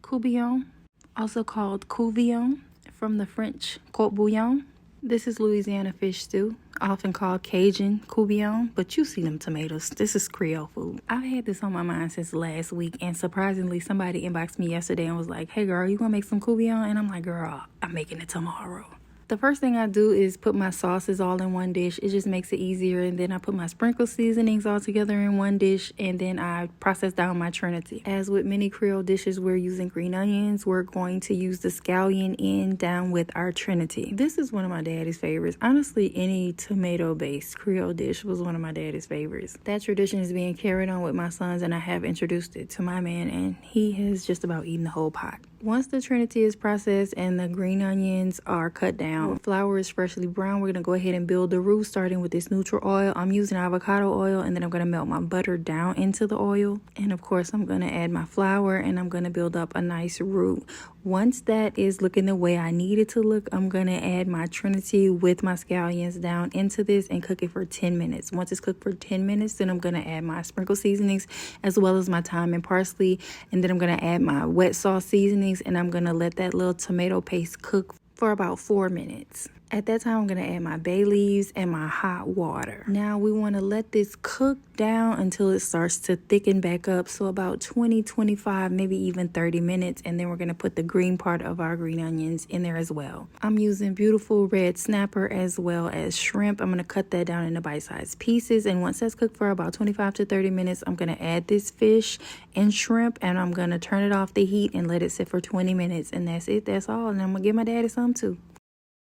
Coubion, also called Couvillion, from the French Bouillon. This is Louisiana fish stew, often called Cajun Coubion, but you see them tomatoes. This is Creole food. I've had this on my mind since last week, and surprisingly, somebody inboxed me yesterday and was like, hey girl, you gonna make some Coubion? And I'm like, girl, I'm making it tomorrow. The first thing I do is put my sauces all in one dish. It just makes it easier. And then I put my sprinkle seasonings all together in one dish. And then I process down my Trinity. As with many Creole dishes, we're using green onions. We're going to use the scallion in down with our Trinity. This is one of my daddy's favorites. Honestly, any tomato-based Creole dish was one of my daddy's favorites. That tradition is being carried on with my sons, and I have introduced it to my man, and he has just about eaten the whole pot. Once the Trinity is processed and the green onions are cut down, flour is freshly browned, we're going to go ahead and build the roux, starting with this neutral oil. I'm using avocado oil, and then I'm going to melt my butter down into the oil. And of course, I'm going to add my flour, and I'm going to build up a nice roux. Once that is looking the way I need it to look, I'm going to add my Trinity with my scallions down into this and cook it for 10 minutes. Once it's cooked for 10 minutes, then I'm going to add my sprinkle seasonings as well as my thyme and parsley. And then I'm going to add my wet sauce seasonings, and I'm going to let that little tomato paste cook for about 4 minutes. At that time, I'm going to add my bay leaves and my hot water. Now, we want to let this cook down until it starts to thicken back up. So about 20, 25, maybe even 30 minutes. And then we're going to put the green part of our green onions in there as well. I'm using beautiful red snapper as well as shrimp. I'm going to cut that down into bite-sized pieces. And once that's cooked for about 25 to 30 minutes, I'm going to add this fish and shrimp. And I'm going to turn it off the heat and let it sit for 20 minutes. And that's it. That's all. And I'm going to give my daddy some too.